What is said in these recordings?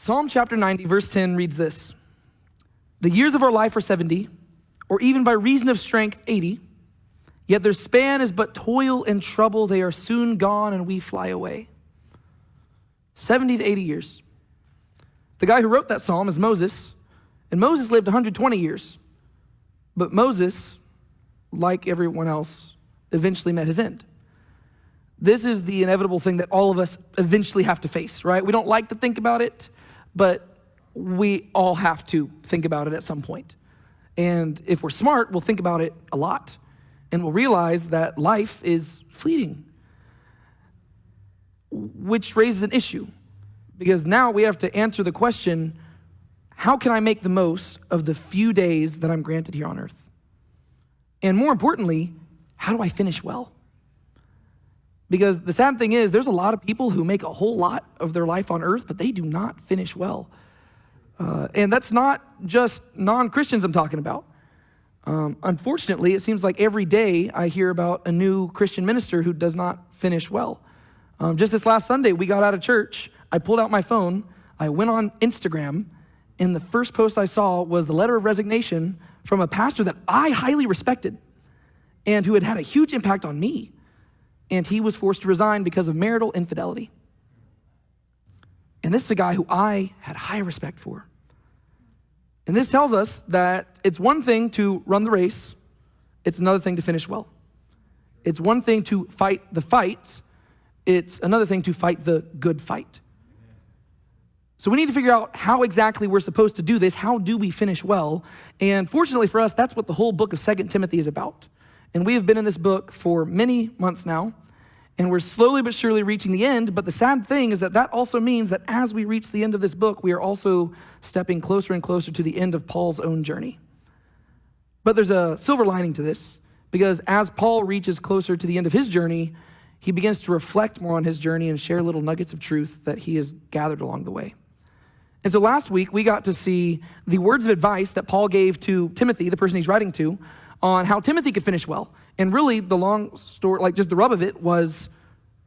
Psalm chapter 90, verse 10 reads this: "The years of our life are 70, or even by reason of strength 80, yet their span is but toil and trouble. They are soon gone and we fly away." 70 to 80 years. The guy who wrote that psalm is Moses, and Moses lived 120 years. But Moses, like everyone else, eventually met his end. This is the inevitable thing that all of us eventually have to face, right? We don't like to think about it, but we all have to think about it at some point. And if we're smart, we'll think about it a lot, and we'll realize that life is fleeting, which raises an issue, because now we have to answer the question, how can I make the most of the few days that I'm granted here on earth? And more importantly, how do I finish well? Because the sad thing is, there's a lot of people who make a whole lot of their life on earth, but they do not finish well. And that's not just non-Christians I'm talking about. Unfortunately, it seems like every day I hear about a new Christian minister who does not finish well. Just this last Sunday, we got out of church. I pulled out my phone. I went on Instagram, and the first post I saw was the letter of resignation from a pastor that I highly respected and who had had a huge impact on me. And he was forced to resign because of marital infidelity. And this is a guy who I had high respect for. And this tells us that it's one thing to run the race, it's another thing to finish well. It's one thing to fight the fights, it's another thing to fight the good fight. So we need to figure out how exactly we're supposed to do this. How do we finish well? And fortunately for us, that's what the whole book of 2 Timothy is about. And we have been in this book for many months now, and we're slowly but surely reaching the end. But the sad thing is that also means that as we reach the end of this book, we are also stepping closer and closer to the end of Paul's own journey. But there's a silver lining to this, because as Paul reaches closer to the end of his journey, he begins to reflect more on his journey and share little nuggets of truth that he has gathered along the way. And so last week, we got to see the words of advice that Paul gave to Timothy, the person he's writing to, on how Timothy could finish well. And really, the long story, like just the rub of it, was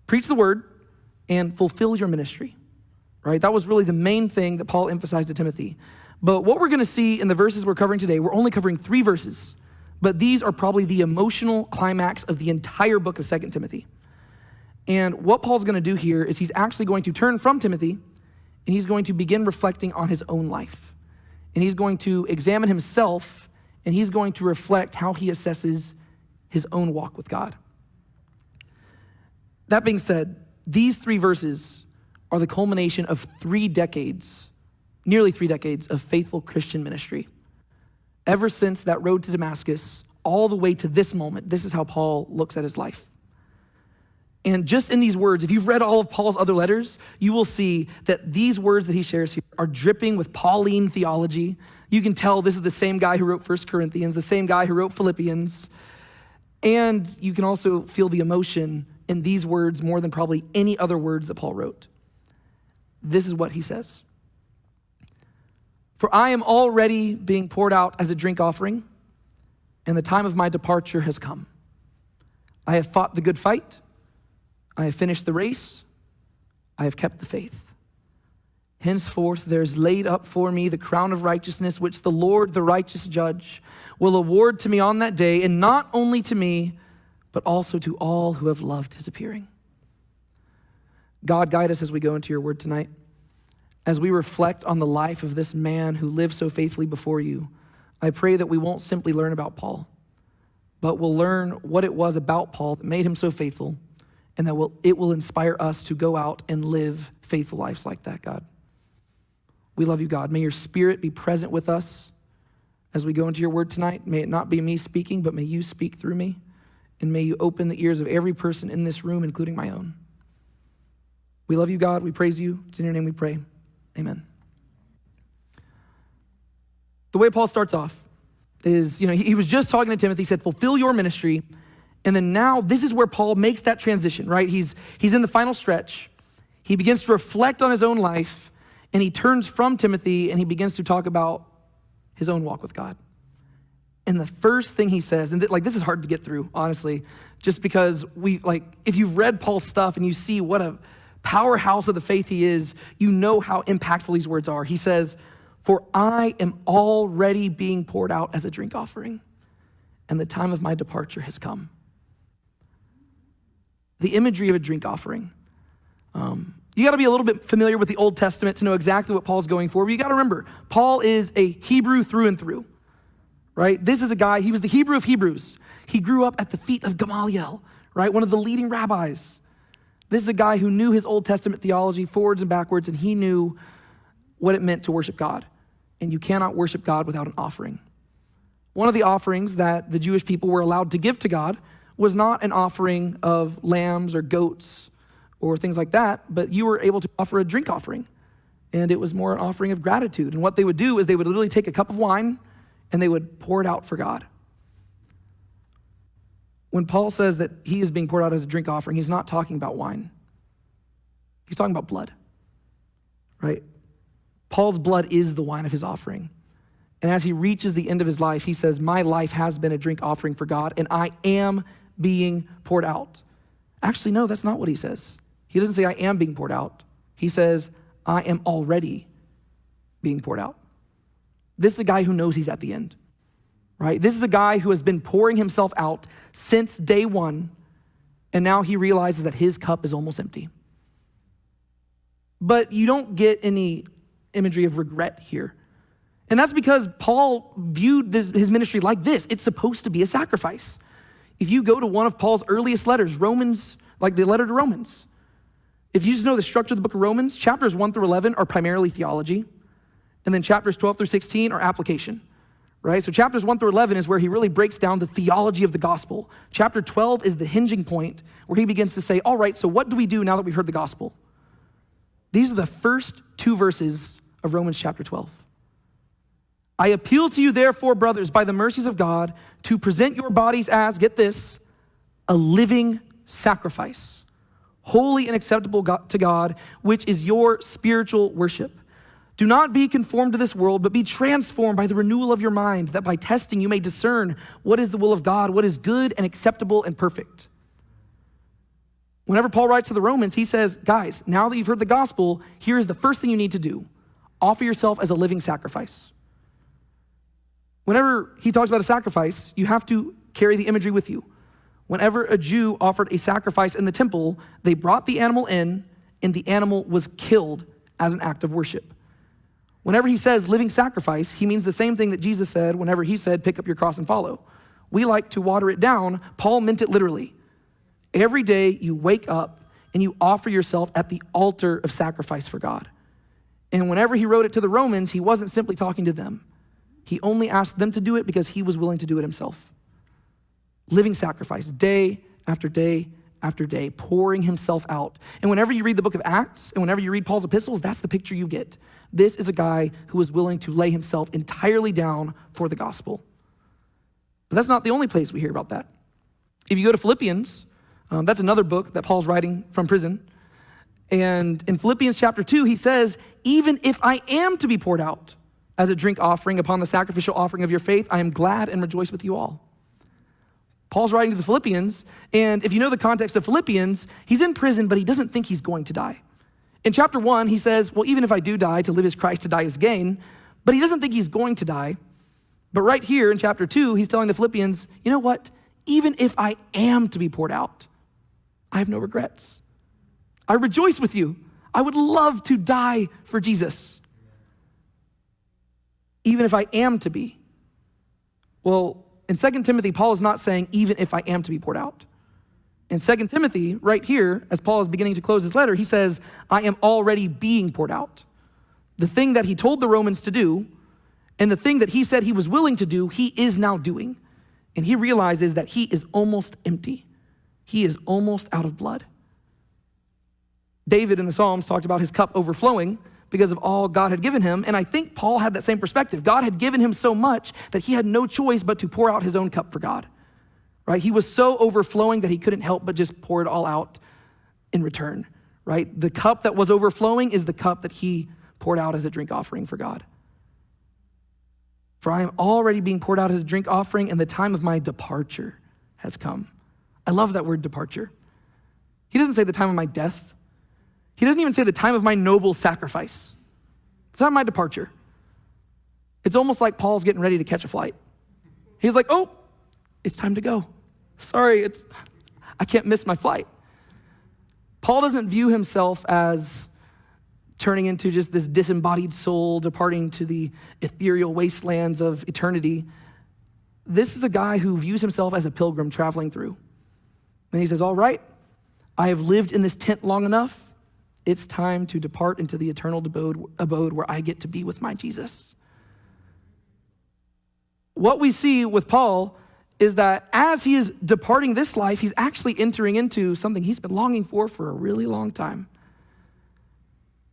preach the word and fulfill your ministry, right? That was really the main thing that Paul emphasized to Timothy. But what we're going to see in the verses we're covering today, we're only covering 3 verses, but these are probably the emotional climax of the entire book of 2 Timothy. And what Paul's going to do here is he's actually going to turn from Timothy, and he's going to begin reflecting on his own life. And he's going to examine himself, and he's going to reflect how he assesses his own walk with God. That being said, these 3 verses are the culmination of 3 decades, nearly 3 decades of faithful Christian ministry. Ever since that road to Damascus, all the way to this moment, this is how Paul looks at his life. And just in these words, if you've read all of Paul's other letters, you will see that these words that he shares here are dripping with Pauline theology. You can tell this is the same guy who wrote 1 Corinthians, the same guy who wrote Philippians. And you can also feel the emotion in these words more than probably any other words that Paul wrote. This is what he says: "For I am already being poured out as a drink offering, and the time of my departure has come. I have fought the good fight. I have finished the race. I have kept the faith. Henceforth there is laid up for me the crown of righteousness, which the Lord, the righteous judge, will award to me on that day, and not only to me, but also to all who have loved his appearing." God, guide us as we go into your word tonight. As we reflect on the life of this man who lived so faithfully before you, I pray that we won't simply learn about Paul, but we'll learn what it was about Paul that made him so faithful, and that it will inspire us to go out and live faithful lives like that, God. We love you, God. May your Spirit be present with us as we go into your word tonight. May it not be me speaking, but may you speak through me. And may you open the ears of every person in this room, including my own. We love you, God. We praise you. It's in your name we pray. Amen. The way Paul starts off is, he was just talking to Timothy. He said, fulfill your ministry. And then now this is where Paul makes that transition, right? He's in the final stretch. He begins to reflect on his own life, and he turns from Timothy and he begins to talk about his own walk with God. And the first thing he says, and this is hard to get through, honestly, just because if you've read Paul's stuff and you see what a powerhouse of the faith he is, you know how impactful these words are. He says, "For I am already being poured out as a drink offering, and the time of my departure has come." The imagery of a drink offering. You got to be a little bit familiar with the Old Testament to know exactly what Paul's going for. But you got to remember, Paul is a Hebrew through and through, right? This is a guy, he was the Hebrew of Hebrews. He grew up at the feet of Gamaliel, right? One of the leading rabbis. This is a guy who knew his Old Testament theology forwards and backwards, and he knew what it meant to worship God. And you cannot worship God without an offering. One of the offerings that the Jewish people were allowed to give to God was not an offering of lambs or goats or things like that, but you were able to offer a drink offering. And it was more an offering of gratitude. And what they would do is they would literally take a cup of wine and they would pour it out for God. When Paul says that he is being poured out as a drink offering, he's not talking about wine. He's talking about blood, right? Paul's blood is the wine of his offering. And as he reaches the end of his life, he says, "My life has been a drink offering for God, and I am being poured out." Actually, no, that's not what he says. He doesn't say, "I am being poured out." He says, "I am already being poured out." This is a guy who knows he's at the end, right? This is a guy who has been pouring himself out since day one, and now he realizes that his cup is almost empty. But you don't get any imagery of regret here. And that's because Paul viewed his ministry like this. It's supposed to be a sacrifice. If you go to one of Paul's earliest letters, Romans, like the letter to Romans, if you just know the structure of the book of Romans, chapters 1 through 11 are primarily theology, and then chapters 12 through 16 are application, right? So chapters 1 through 11 is where he really breaks down the theology of the gospel. Chapter 12 is the hinging point where he begins to say, all right, so what do we do now that we've heard the gospel? These are the first two verses of Romans chapter 12. "I appeal to you, therefore, brothers, by the mercies of God, to present your bodies as," get this, "a living sacrifice, holy and acceptable to God, which is your spiritual worship. Do not be conformed to this world, but be transformed by the renewal of your mind, that by testing you may discern what is the will of God, what is good and acceptable and perfect." Whenever Paul writes to the Romans, he says, guys, now that you've heard the gospel, here's the first thing you need to do. Offer yourself as a living sacrifice. Whenever he talks about a sacrifice, you have to carry the imagery with you. Whenever a Jew offered a sacrifice in the temple, they brought the animal in, and the animal was killed as an act of worship. Whenever he says living sacrifice, he means the same thing that Jesus said whenever he said, pick up your cross and follow. We like to water it down. Paul meant it literally. Every day you wake up and you offer yourself at the altar of sacrifice for God. And whenever he wrote it to the Romans, he wasn't simply talking to them. He only asked them to do it because he was willing to do it himself. Living sacrifice, day after day after day, pouring himself out. And whenever you read the book of Acts, and whenever you read Paul's epistles, that's the picture you get. This is a guy who was willing to lay himself entirely down for the gospel. But that's not the only place we hear about that. If you go to Philippians, that's another book that Paul's writing from prison. And in Philippians chapter 2, he says, even if I am to be poured out as a drink offering upon the sacrificial offering of your faith, I am glad and rejoice with you all. Paul's writing to the Philippians, and if you know the context of Philippians, he's in prison, but he doesn't think he's going to die. In chapter 1, he says, well, even if I do die, to live is Christ, to die is gain. But he doesn't think he's going to die. But right here in chapter 2, he's telling the Philippians, you know what? Even if I am to be poured out, I have no regrets. I rejoice with you. I would love to die for Jesus. Even if I am to be. Well, in 2 Timothy, Paul is not saying, even if I am to be poured out. In 2 Timothy, right here, as Paul is beginning to close his letter, he says, I am already being poured out. The thing that he told the Romans to do, and the thing that he said he was willing to do, he is now doing. And he realizes that he is almost empty. He is almost out of blood. David in the Psalms talked about his cup overflowing because of all God had given him. And I think Paul had that same perspective. God had given him so much that he had no choice but to pour out his own cup for God. Right? He was so overflowing that he couldn't help but just pour it all out in return. Right? The cup that was overflowing is the cup that he poured out as a drink offering for God. For I am already being poured out as a drink offering, and the time of my departure has come. I love that word departure. He doesn't say the time of my death. He doesn't even say the time of my noble sacrifice. The time of my departure. It's almost like Paul's getting ready to catch a flight. He's like, oh, it's time to go. Sorry, I can't miss my flight. Paul doesn't view himself as turning into just this disembodied soul, departing to the ethereal wastelands of eternity. This is a guy who views himself as a pilgrim traveling through. And he says, all right, I have lived in this tent long enough. It's time to depart into the eternal abode where I get to be with my Jesus. What we see with Paul is that as he is departing this life, he's actually entering into something he's been longing for a really long time.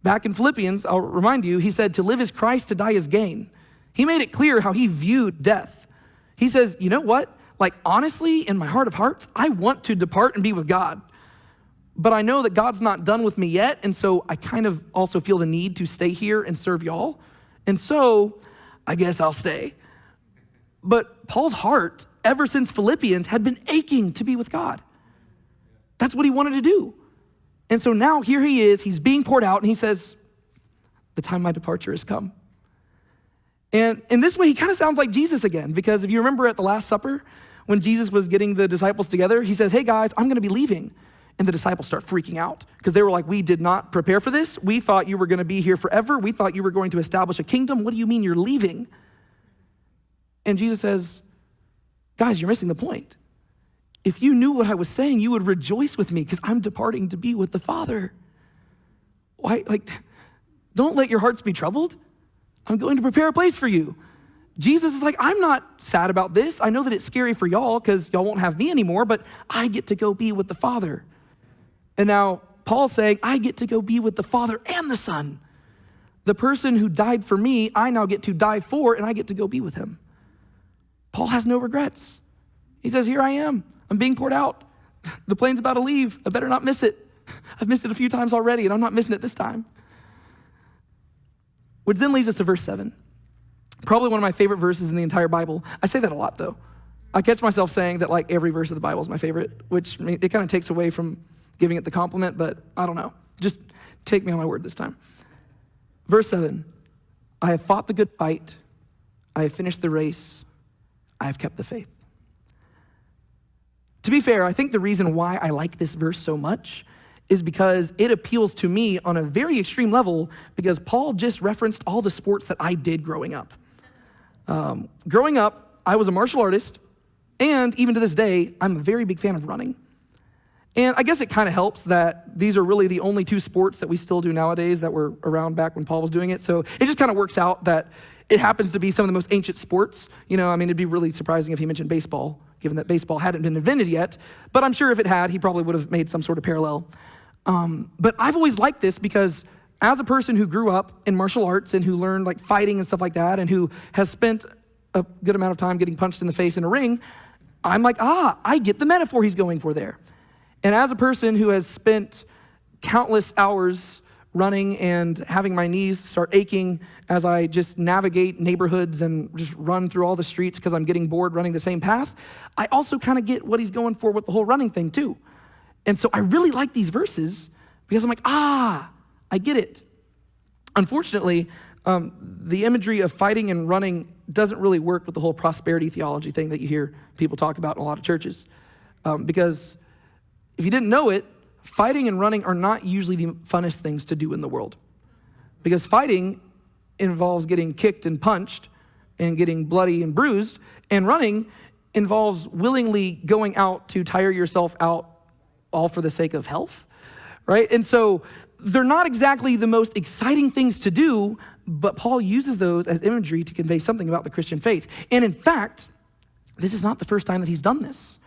Back in Philippians, I'll remind you, he said, to live is Christ, to die is gain. He made it clear how he viewed death. He says, you know what? Like, honestly, in my heart of hearts, I want to depart and be with God. But I know that God's not done with me yet, and so I kind of also feel the need to stay here and serve y'all. And so I guess I'll stay. But Paul's heart, ever since Philippians, had been aching to be with God. That's what he wanted to do. And so now here he is, he's being poured out, and he says, the time of my departure has come. And in this way, he kind of sounds like Jesus again, because if you remember at the Last Supper, when Jesus was getting the disciples together, he says, hey guys, I'm gonna be leaving. And the disciples start freaking out because they were like, we did not prepare for this. We thought you were gonna be here forever. We thought you were going to establish a kingdom. What do you mean you're leaving? And Jesus says, guys, you're missing the point. If you knew what I was saying, you would rejoice with me because I'm departing to be with the Father. Why, don't let your hearts be troubled. I'm going to prepare a place for you. Jesus is like, I'm not sad about this. I know that it's scary for y'all because y'all won't have me anymore, but I get to go be with the Father. And now Paul's saying, I get to go be with the Father and the Son. The person who died for me, I now get to die for, and I get to go be with him. Paul has no regrets. He says, here I am. I'm being poured out. The plane's about to leave. I better not miss it. I've missed it a few times already, and I'm not missing it this time. Which then leads us to verse 7. Probably one of my favorite verses in the entire Bible. I say that a lot, though. I catch myself saying that like every verse of the Bible is my favorite, which it kind of takes away from giving it the compliment, but I don't know. Just take me on my word this time. Verse 7, I have fought the good fight. I have finished the race. I have kept the faith. To be fair, I think the reason why I like this verse so much is because it appeals to me on a very extreme level because Paul just referenced all the sports that I did growing up. Growing up, I was a martial artist, and even to this day, I'm a very big fan of running. And I guess it kind of helps that these are really the only two sports that we still do nowadays that were around back when Paul was doing it. So it just kind of works out that it happens to be some of the most ancient sports. You know, I mean, it'd be really surprising if he mentioned baseball, given that baseball hadn't been invented yet. But I'm sure if it had, he probably would have made some sort of parallel. But I've always liked this because as a person who grew up in martial arts and who learned like fighting and stuff like that and who has spent a good amount of time getting punched in the face in a ring, I'm like, I get the metaphor he's going for there. And as a person who has spent countless hours running and having my knees start aching as I just navigate neighborhoods and just run through all the streets because I'm getting bored running the same path, I also kind of get what he's going for with the whole running thing too. And so I really like these verses because I'm like, I get it. Unfortunately, the imagery of fighting and running doesn't really work with the whole prosperity theology thing that you hear people talk about in a lot of churches. Because if you didn't know it, fighting and running are not usually the funnest things to do in the world. Because fighting involves getting kicked and punched and getting bloody and bruised, and running involves willingly going out to tire yourself out all for the sake of health, right? And so they're not exactly the most exciting things to do, but Paul uses those as imagery to convey something about the Christian faith. And in fact, this is not the first time that he's done this.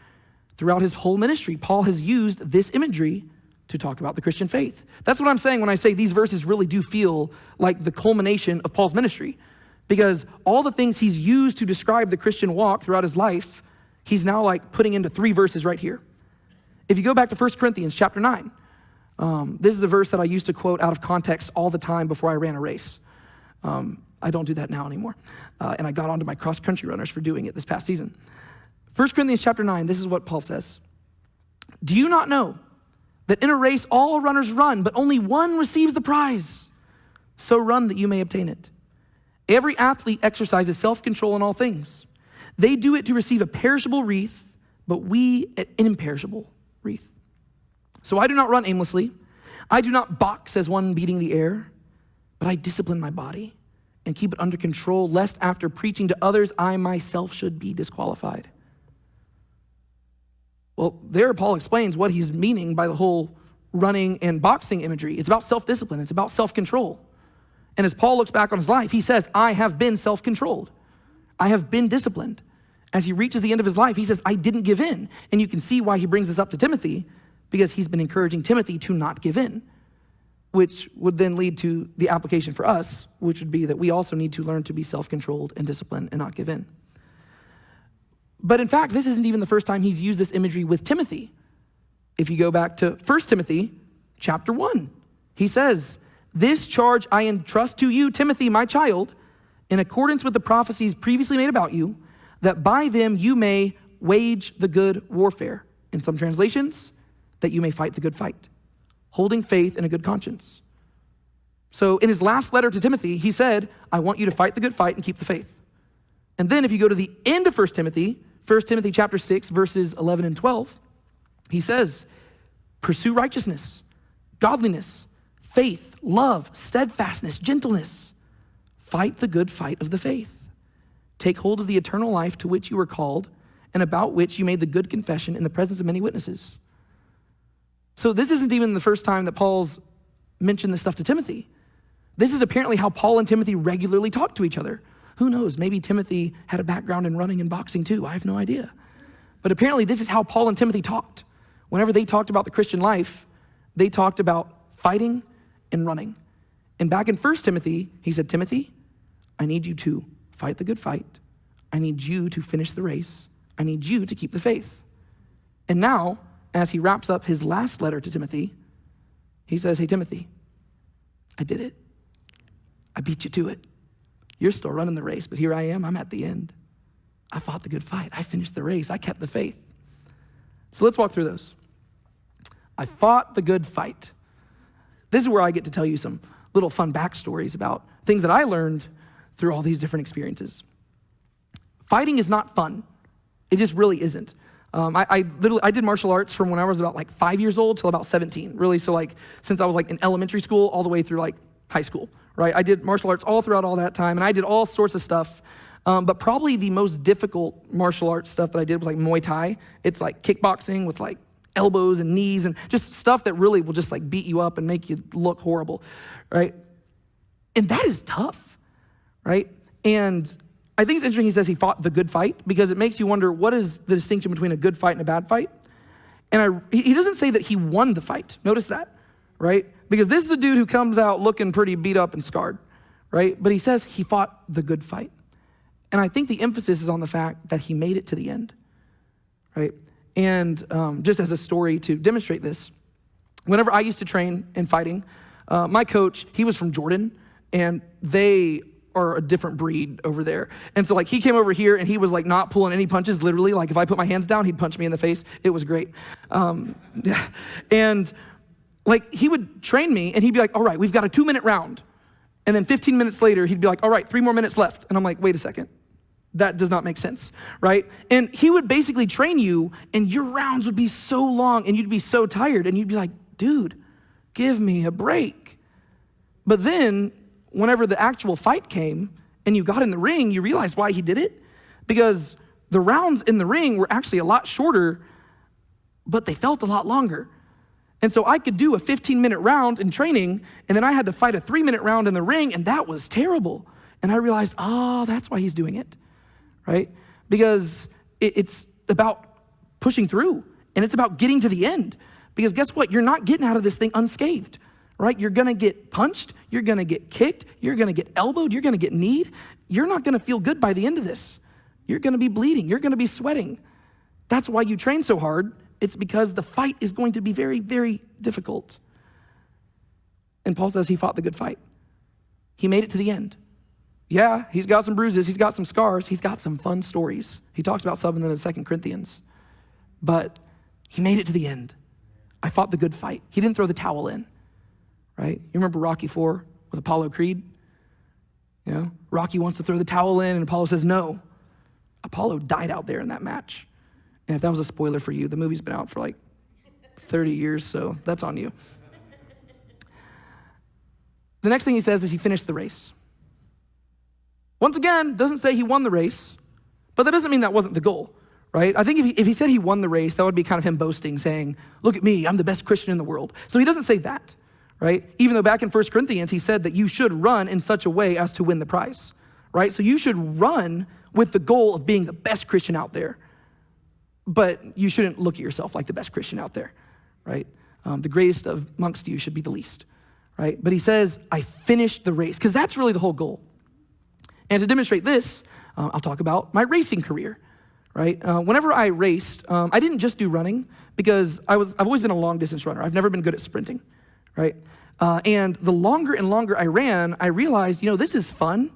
Throughout his whole ministry, Paul has used this imagery to talk about the Christian faith. That's what I'm saying when I say these verses really do feel like the culmination of Paul's ministry, because all the things he's used to describe the Christian walk throughout his life, he's now like putting into 3 verses right here. If you go back to 1 Corinthians chapter 9, this is a verse that I used to quote out of context all the time before I ran a race. I don't do that now anymore. And I got onto my cross-country runners for doing it this past season. 1 Corinthians chapter 9, this is what Paul says. Do you not know that in a race all runners run, but only one receives the prize. So run that you may obtain it. Every athlete exercises self-control in all things. They do it to receive a perishable wreath, but we an imperishable wreath. So I do not run aimlessly. I do not box as one beating the air, but I discipline my body and keep it under control, lest after preaching to others, I myself should be disqualified. Well, there Paul explains what he's meaning by the whole running and boxing imagery. It's about self-discipline. It's about self-control. And as Paul looks back on his life, he says, I have been self-controlled. I have been disciplined. As he reaches the end of his life, he says, I didn't give in. And you can see why he brings this up to Timothy, because he's been encouraging Timothy to not give in, which would then lead to the application for us, which would be that we also need to learn to be self-controlled and disciplined and not give in. But in fact, this isn't even the first time he's used this imagery with Timothy. If you go back to 1 Timothy chapter 1, he says, this charge I entrust to you, Timothy, my child, in accordance with the prophecies previously made about you, that by them you may wage the good warfare. In some translations, that you may fight the good fight, holding faith and a good conscience. So in his last letter to Timothy, he said, I want you to fight the good fight and keep the faith. And then if you go to the end of 1 Timothy chapter 6, verses 11 and 12, he says, pursue righteousness, godliness, faith, love, steadfastness, gentleness. Fight the good fight of the faith. Take hold of the eternal life to which you were called and about which you made the good confession in the presence of many witnesses. So this isn't even the first time that Paul's mentioned this stuff to Timothy. This is apparently how Paul and Timothy regularly talk to each other. Who knows? Maybe Timothy had a background in running and boxing too. I have no idea. But apparently this is how Paul and Timothy talked. Whenever they talked about the Christian life, they talked about fighting and running. And back in 1 Timothy, he said, Timothy, I need you to fight the good fight. I need you to finish the race. I need you to keep the faith. And now, as he wraps up his last letter to Timothy, he says, hey, Timothy, I did it. I beat you to it. You're still running the race, but here I am. I'm at the end. I fought the good fight. I finished the race. I kept the faith. So let's walk through those. I fought the good fight. This is where I get to tell you some little fun backstories about things that I learned through all these different experiences. Fighting is not fun. It just really isn't. I did martial arts from when I was about 5 years old till about 17, really. So since I was in elementary school all the way through high school, right? I did martial arts all throughout all that time, and I did all sorts of stuff. But probably the most difficult martial arts stuff that I did was Muay Thai. It's kickboxing with elbows and knees and just stuff that really will just beat you up and make you look horrible, right? And that is tough, right? And I think it's interesting he says he fought the good fight, because it makes you wonder, what is the distinction between a good fight and a bad fight? And he doesn't say that he won the fight. Notice that, right? Because this is a dude who comes out looking pretty beat up and scarred, right? But he says he fought the good fight. And I think the emphasis is on the fact that he made it to the end, right? And just as a story to demonstrate this, whenever I used to train in fighting, my coach, he was from Jordan, and they are a different breed over there. And so he came over here and he was not pulling any punches, literally. If I put my hands down, he'd punch me in the face. It was great. Yeah. And he would train me and he'd be like, all right, we've got a 2-minute round. And then 15 minutes later, he'd be like, all right, 3 more minutes left. And I'm like, wait a second. That does not make sense, right? And he would basically train you and your rounds would be so long and you'd be so tired and you'd be like, dude, give me a break. But then whenever the actual fight came and you got in the ring, you realized why he did it. Because the rounds in the ring were actually a lot shorter, but they felt a lot longer. And so I could do a 15-minute round in training, and then I had to fight a 3-minute round in the ring, and that was terrible. And I realized, that's why he's doing it, right? Because it's about pushing through, and it's about getting to the end. Because guess what? You're not getting out of this thing unscathed, right? You're gonna get punched, you're gonna get kicked, you're gonna get elbowed, you're gonna get kneed. You're not gonna feel good by the end of this. You're gonna be bleeding, you're gonna be sweating. That's why you train so hard. It's because the fight is going to be very, very difficult. And Paul says he fought the good fight. He made it to the end. Yeah, he's got some bruises, he's got some scars, he's got some fun stories. He talks about some of them in 2 Corinthians. But he made it to the end. I fought the good fight. He didn't throw the towel in, right? You remember Rocky IV with Apollo Creed? You know, Rocky wants to throw the towel in, and Apollo says no. Apollo died out there in that match. And if that was a spoiler for you, the movie's been out for like 30 years, so that's on you. The next thing he says is he finished the race. Once again, doesn't say he won the race, but that doesn't mean that wasn't the goal, right? I think if he said he won the race, that would be kind of him boasting, saying, look at me, I'm the best Christian in the world. So he doesn't say that, right? Even though back in 1 Corinthians, he said that you should run in such a way as to win the prize, right? So you should run with the goal of being the best Christian out there, but you shouldn't look at yourself like the best Christian out there, right? The greatest amongst you should be the least, right? But he says, I finished the race, because that's really the whole goal. And to demonstrate this, I'll talk about my racing career, right? Whenever I raced, I didn't just do running, because I've always been a long distance runner. I've never been good at sprinting, right? And the longer and longer I ran, I realized, this is fun,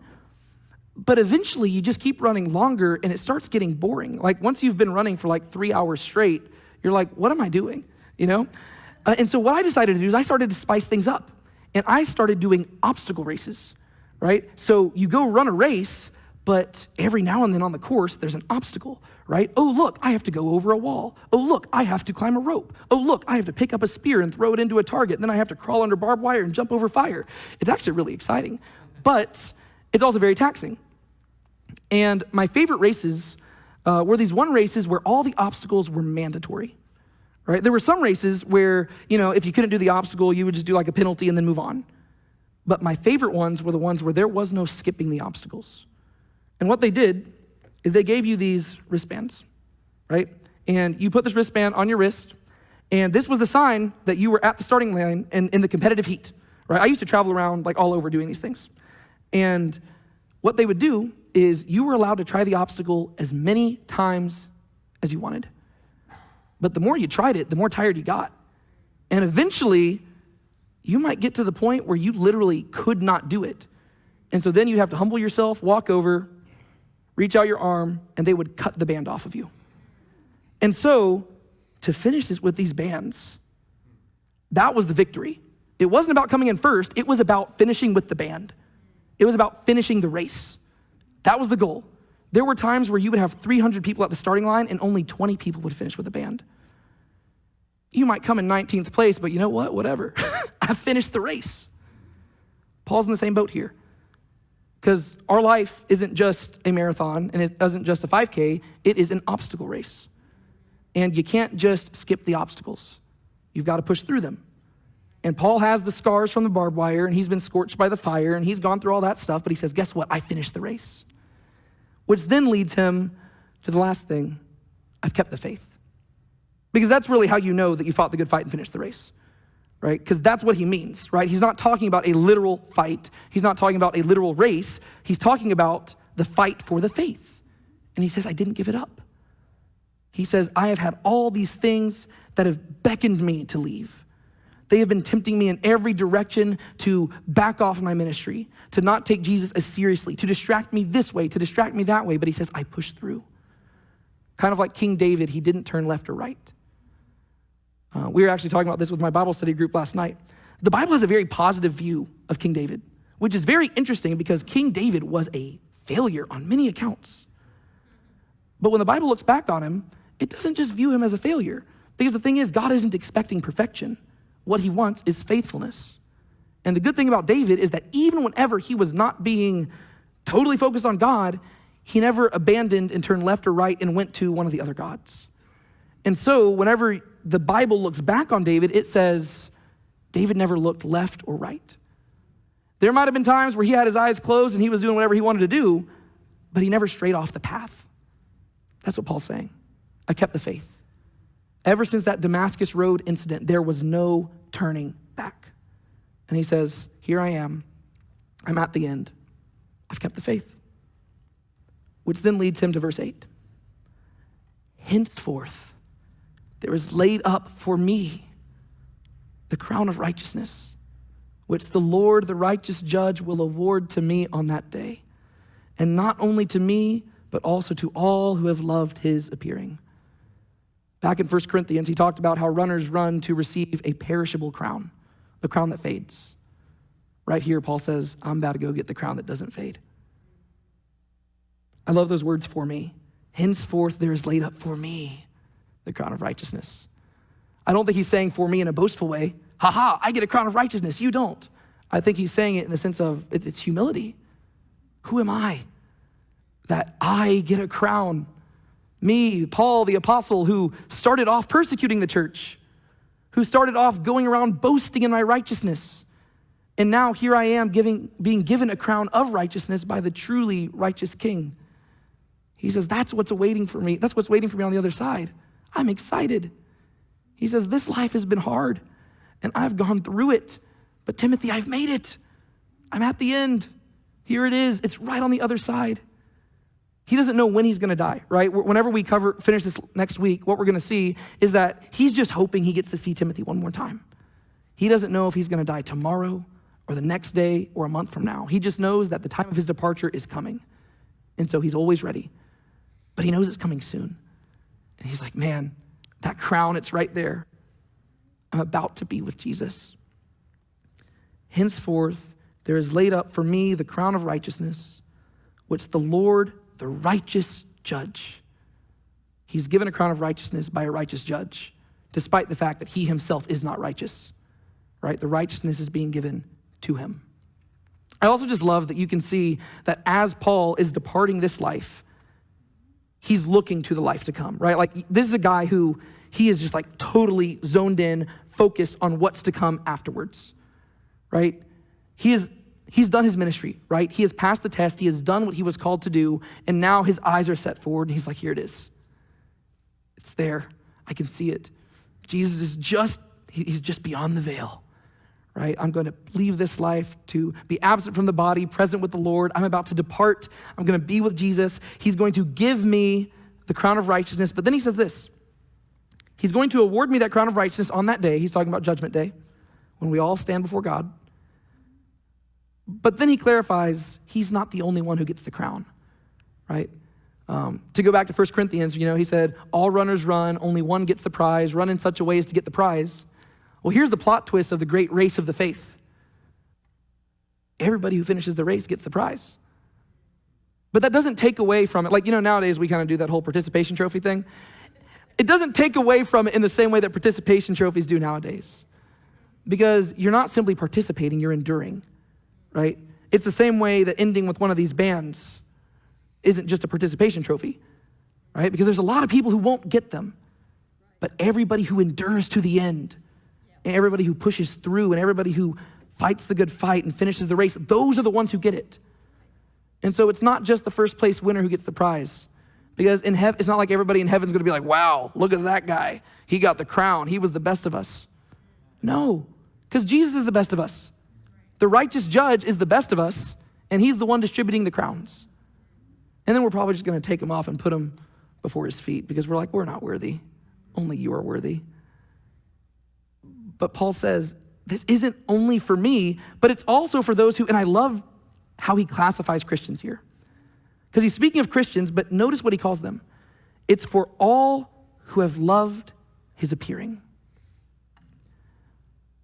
but eventually you just keep running longer and it starts getting boring. Like once you've been running for like 3 hours straight, you're like, what am I doing, And so what I decided to do is I started to spice things up, and I started doing obstacle races, right? So you go run a race, but every now and then on the course, there's an obstacle, right? Oh, look, I have to go over a wall. Oh, look, I have to climb a rope. Oh, look, I have to pick up a spear and throw it into a target. And then I have to crawl under barbed wire and jump over fire. It's actually really exciting, but it's also very taxing. And my favorite races were these races where all the obstacles were mandatory, right? There were some races where, if you couldn't do the obstacle, you would just do like a penalty and then move on. But my favorite ones were the ones where there was no skipping the obstacles. And what they did is they gave you these wristbands, right? And you put this wristband on your wrist, and this was the sign that you were at the starting line and in the competitive heat, right? I used to travel around like all over doing these things. And what they would do is you were allowed to try the obstacle as many times as you wanted. But the more you tried it, the more tired you got. And eventually, you might get to the point where you literally could not do it. And so then you have to humble yourself, walk over, reach out your arm, and they would cut the band off of you. And so to finish this with these bands, that was the victory. It wasn't about coming in first, it was about finishing with the band. It was about finishing the race. That was the goal. There were times where you would have 300 people at the starting line and only 20 people would finish with the band. You might come in 19th place, but you know what? Whatever. I finished the race. Paul's in the same boat here. Because our life isn't just a marathon, and it isn't just a 5K, it is an obstacle race. And you can't just skip the obstacles. You've got to push through them. And Paul has the scars from the barbed wire, and he's been scorched by the fire, and he's gone through all that stuff, but he says, guess what? I finished the race. Which then leads him to the last thing. I've kept the faith. Because that's really how you know that you fought the good fight and finished the race, right? Because that's what he means, right? He's not talking about a literal fight. He's not talking about a literal race. He's talking about the fight for the faith. And he says, I didn't give it up. He says, I have had all these things that have beckoned me to leave. They have been tempting me in every direction to back off my ministry, to not take Jesus as seriously, to distract me this way, to distract me that way. But he says, I pushed through. Kind of like King David, he didn't turn left or right. We were actually talking about this with my Bible study group last night. The Bible has a very positive view of King David, which is very interesting because King David was a failure on many accounts. But when the Bible looks back on him, it doesn't just view him as a failure, because the thing is, God isn't expecting perfection. What he wants is faithfulness. And the good thing about David is that even whenever he was not being totally focused on God, he never abandoned and turned left or right and went to one of the other gods. And so whenever the Bible looks back on David, it says, David never looked left or right. There might have been times where he had his eyes closed and he was doing whatever he wanted to do, but he never strayed off the path. That's what Paul's saying. I kept the faith. Ever since that Damascus Road incident, there was no turning back. And he says, here I am. I'm at the end. I've kept the faith. Which then leads him to verse 8. Henceforth, there is laid up for me the crown of righteousness, which the Lord, the righteous judge, will award to me on that day. And not only to me, but also to all who have loved his appearing. Back in 1 Corinthians, he talked about how runners run to receive a perishable crown, the crown that fades. Right here, Paul says, I'm about to go get the crown that doesn't fade. I love those words, for me. Henceforth there is laid up for me the crown of righteousness. I don't think he's saying for me in a boastful way, I get a crown of righteousness, you don't. I think he's saying it in the sense of it's humility. Who am I that I get a crown? Me, Paul, the apostle, who started off persecuting the church, who started off going around boasting in my righteousness. And now here I am being given a crown of righteousness by the truly righteous King. He says, that's what's awaiting for me. That's what's waiting for me on the other side. I'm excited. He says, this life has been hard, and I've gone through it. But Timothy, I've made it. I'm at the end. Here it is. It's right on the other side. He doesn't know when he's going to die, right? Whenever we finish this next week, what we're going to see is that he's just hoping he gets to see Timothy one more time. He doesn't know if he's going to die tomorrow or the next day or a month from now. He just knows that the time of his departure is coming. And so he's always ready. But he knows it's coming soon. And he's like, man, that crown, it's right there. I'm about to be with Jesus. Henceforth, there is laid up for me the crown of righteousness, which the Lord, the righteous judge. He's given a crown of righteousness by a righteous judge, despite the fact that he himself is not righteous, right? The righteousness is being given to him. I also just love that you can see that as Paul is departing this life, he's looking to the life to come, right? Like, this is a guy who he is just like totally zoned in, focused on what's to come afterwards, right? He's done his ministry, right? He has passed the test. He has done what he was called to do. And now his eyes are set forward and he's like, here it is. It's there. I can see it. Jesus is he's just beyond the veil, right? I'm going to leave this life to be absent from the body, present with the Lord. I'm about to depart. I'm going to be with Jesus. He's going to give me the crown of righteousness. But then he says this, he's going to award me that crown of righteousness on that day. He's talking about Judgment Day, when we all stand before God. But then he clarifies, he's not the only one who gets the crown, right? To go back to 1 Corinthians, he said, all runners run, only one gets the prize, run in such a way as to get the prize. Well, here's the plot twist of the great race of the faith. Everybody who finishes the race gets the prize. But that doesn't take away from it. Like, nowadays we kind of do that whole participation trophy thing. It doesn't take away from it in the same way that participation trophies do nowadays. Because you're not simply participating, you're enduring. Right? It's the same way that ending with one of these bands isn't just a participation trophy, right? Because there's a lot of people who won't get them, but everybody who endures to the end, and everybody who pushes through, and everybody who fights the good fight and finishes the race, those are the ones who get it. And so it's not just the first place winner who gets the prize, because in heaven, it's not like everybody in heaven's going to be like, wow, look at that guy. He got the crown. He was the best of us. No, because Jesus is the best of us. The righteous judge is the best of us, and he's the one distributing the crowns. And then we're probably just going to take him off and put him before his feet because we're like, we're not worthy. Only you are worthy. But Paul says, this isn't only for me, but it's also for those who, and I love how he classifies Christians here. Because he's speaking of Christians, but notice what he calls them. It's for all who have loved his appearing.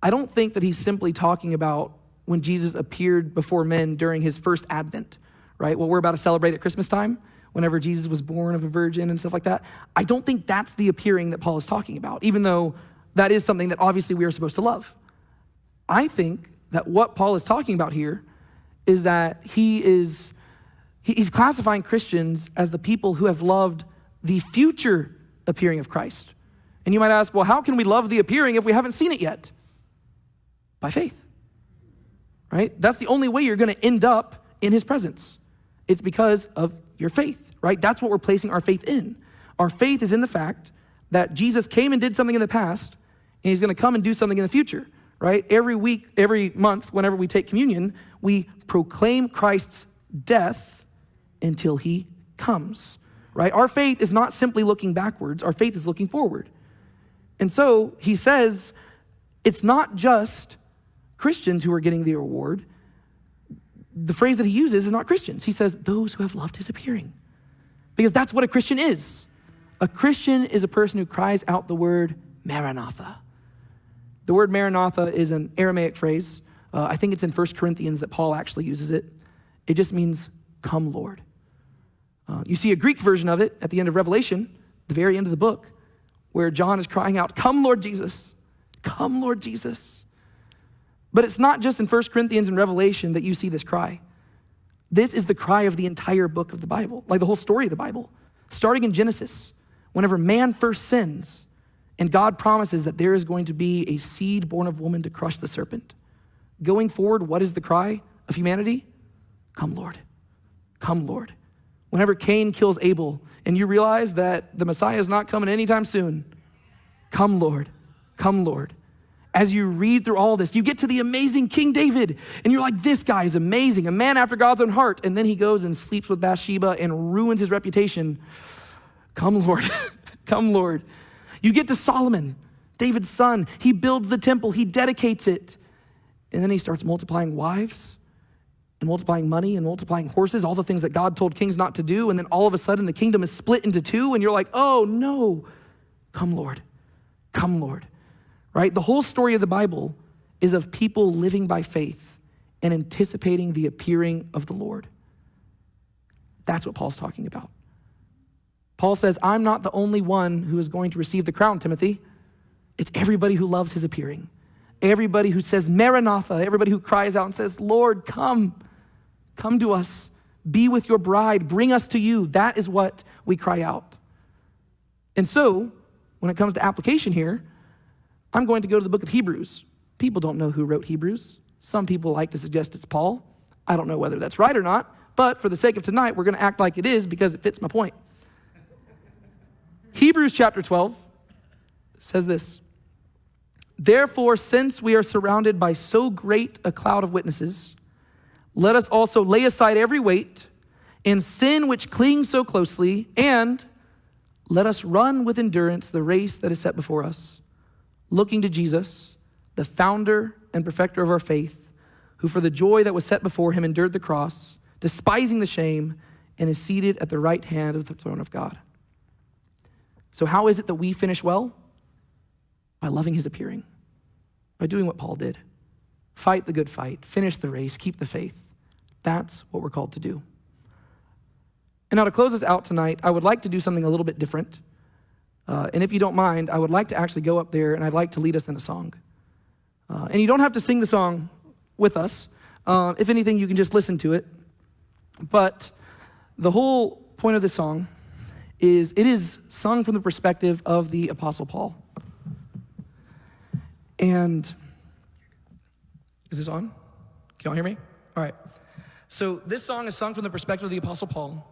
I don't think that he's simply talking about when Jesus appeared before men during his first advent, right? What we're about to celebrate at Christmas time, whenever Jesus was born of a virgin and stuff like that. I don't think that's the appearing that Paul is talking about, even though that is something that obviously we are supposed to love. I think that what Paul is talking about here is that he's classifying Christians as the people who have loved the future appearing of Christ. And you might ask, well, how can we love the appearing if we haven't seen it yet? By faith. Right? That's the only way you're going to end up in his presence. It's because of your faith, right? That's what we're placing our faith in. Our faith is in the fact that Jesus came and did something in the past, and he's going to come and do something in the future, right? Every week, every month, whenever we take communion, we proclaim Christ's death until he comes, right? Our faith is not simply looking backwards. Our faith is looking forward. And so he says, it's not just Christians who are getting the award. The phrase that he uses is not Christians. He says, those who have loved his appearing. Because that's what a Christian is. A Christian is a person who cries out the word Maranatha. The word Maranatha is an Aramaic phrase. I think it's in 1 Corinthians that Paul actually uses it. It just means, come, Lord. You see a Greek version of it at the end of Revelation, the very end of the book, where John is crying out, come, Lord Jesus. Come, Lord Jesus. But it's not just in 1 Corinthians and Revelation that you see this cry. This is the cry of the entire book of the Bible, like the whole story of the Bible. Starting in Genesis, whenever man first sins, and God promises that there is going to be a seed born of woman to crush the serpent. Going forward, what is the cry of humanity? Come, Lord. Come, Lord. Whenever Cain kills Abel, and you realize that the Messiah is not coming anytime soon, come, Lord. Come, Lord. As you read through all this, you get to the amazing King David, and you're like, this guy is amazing, a man after God's own heart. And then he goes and sleeps with Bathsheba and ruins his reputation. Come, Lord. Come, Lord. You get to Solomon, David's son. He builds the temple. He dedicates it. And then he starts multiplying wives and multiplying money and multiplying horses, all the things that God told kings not to do. And then all of a sudden, the kingdom is split into two, and you're like, oh, no. Come, Lord. Come, Lord. Right? The whole story of the Bible is of people living by faith and anticipating the appearing of the Lord. That's what Paul's talking about. Paul says, I'm not the only one who is going to receive the crown, Timothy. It's everybody who loves his appearing. Everybody who says, Maranatha, everybody who cries out and says, Lord, come to us, be with your bride, bring us to you. That is what we cry out. And so, when it comes to application here, I'm going to go to the book of Hebrews. People don't know who wrote Hebrews. Some people like to suggest it's Paul. I don't know whether that's right or not, but for the sake of tonight, we're going to act like it is because it fits my point. Hebrews chapter 12 says this, therefore, since we are surrounded by so great a cloud of witnesses, let us also lay aside every weight and sin which clings so closely, and let us run with endurance the race that is set before us, looking to Jesus, the founder and perfecter of our faith, who for the joy that was set before him endured the cross, despising the shame, and is seated at the right hand of the throne of God. So how is it that we finish well? By loving his appearing, by doing what Paul did. Fight the good fight, finish the race, keep the faith. That's what we're called to do. And now to close us out tonight, I would like to do something a little bit different. And if you don't mind, I would like to actually go up there and I'd like to lead us in a song. And you don't have to sing the song with us. If anything, you can just listen to it. But the whole point of this song is it is sung from the perspective of the Apostle Paul. And is this on? Can y'all hear me? All right. So this song is sung from the perspective of the Apostle Paul.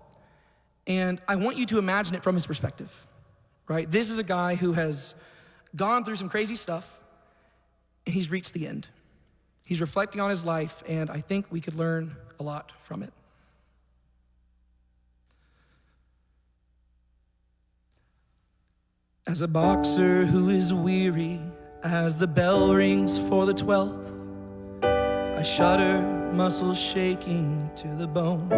And I want you to imagine it from his perspective, right? This is a guy who has gone through some crazy stuff, and he's reached the end. He's reflecting on his life, and I think we could learn a lot from it. As a boxer who is weary, as the bell rings for the 12th, I shudder, muscles shaking to the bone.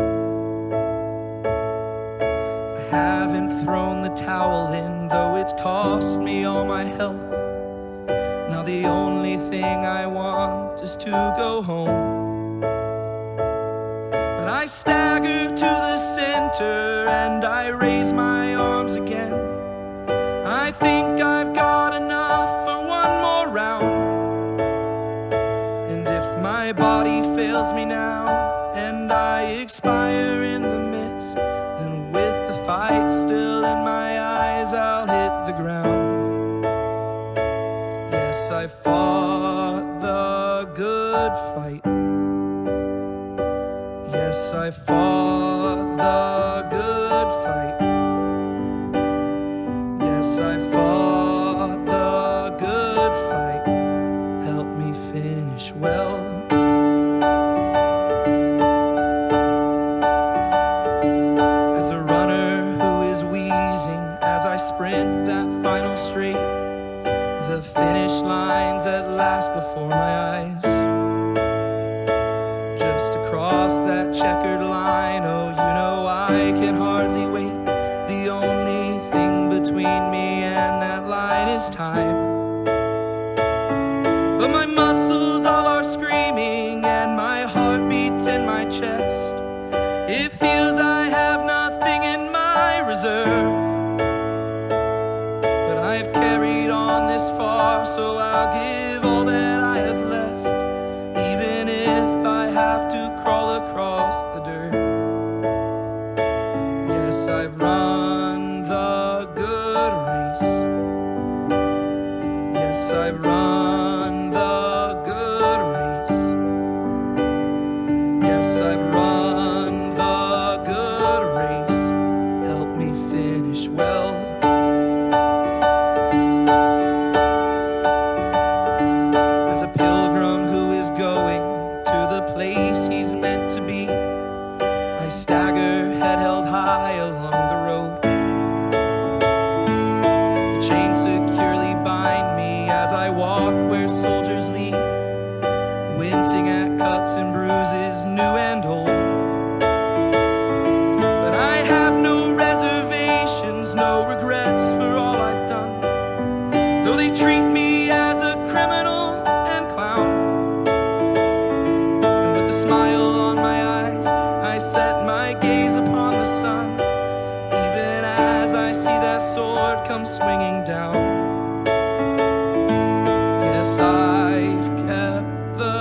I haven't thrown the towel in, though it's cost me all my health. Now the only thing I want is to go home. But I stagger to the center and I raise my arms again. I think I've got enough for one more round. And if my body fails me now and I expire in the mist, then with the fight still in my eyes, I'll hit the ground. Yes, I fought the good fight. Yes, I fought the good fight. Yes, I fought the good fight. Help me finish well. As a runner who is wheezing, as I sprint that final straight, the finish line's at last before my eyes. Just to cross that checkered line, oh, you know I can hardly wait. this time. But my muscles all are screaming, and my heart beats in my chest. It feels I have nothing in my reserve, but I've carried on this far, so I'll give all that I have left, even if I have to crawl across the dirt. Yes, I've run the good race. Yes, I've run the good race. Yes, I've run the good race. Help me finish well. As a pilgrim who is going to the place he's meant to be, I stagger, head held high along the road. The chains securely bind me as I walk where soldiers lead, wincing at cuts and bruises new and old. But I have no reservations, no regrets for all I've done, though they treat me as a criminal and clown. And with a smile on my eyes, I set my gaze upon the sun, even as I see that sword come swinging down. Yes, I've kept the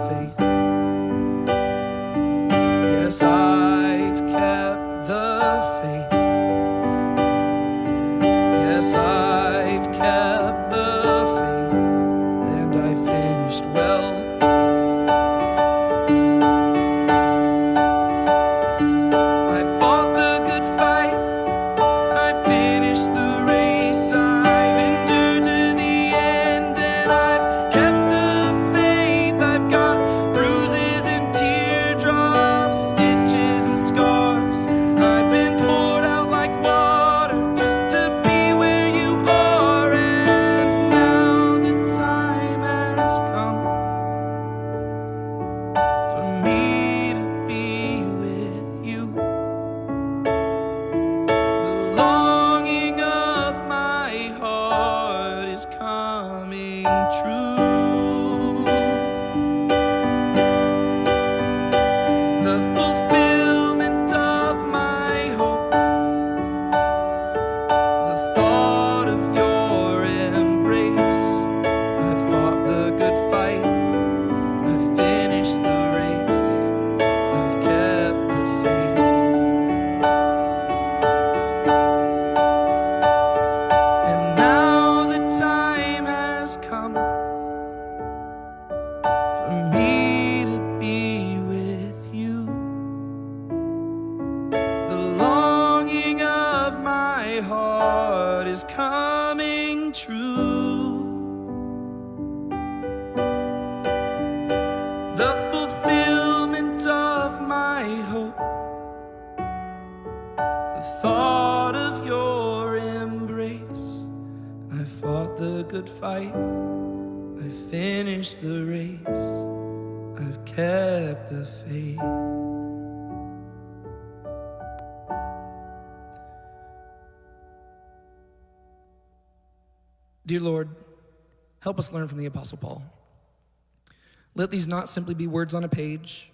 faith. Yes, I've kept the faith. Yes, I've kept the faith, and I finished well. I fought the good fight, I finished the race, I've endured to the end, and I've kept the faith. I've got bruises and teardrops, stitches and scars. I've been poured out like water just to be where you are, and now the time has come for me to be with you. The longing of my heart is coming true. The fulfillment of my hope, the thought of your embrace. I've fought the good fight, I've finished the race, I've kept the faith. And now the time has come for me to be with you. The longing of my heart is coming true. The fulfillment of my hope, the thought of your embrace. I fought the good fight, I finished the race, I've kept the faith. Dear Lord, help us learn from the Apostle Paul. Let these not simply be words on a page,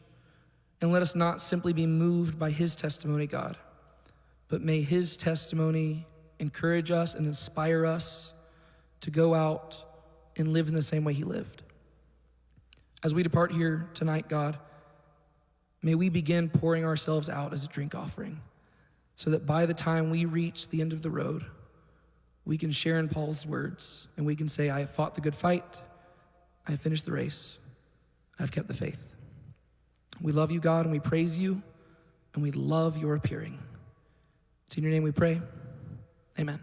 and let us not simply be moved by his testimony, God, but may his testimony encourage us and inspire us to go out and live in the same way he lived. As we depart here tonight, God, may we begin pouring ourselves out as a drink offering, so that by the time we reach the end of the road, we can share in Paul's words, and we can say, I have fought the good fight, I have finished the race, I've kept the faith. We love you, God, and we praise you, and we love your appearing. It's in your name we pray. Amen.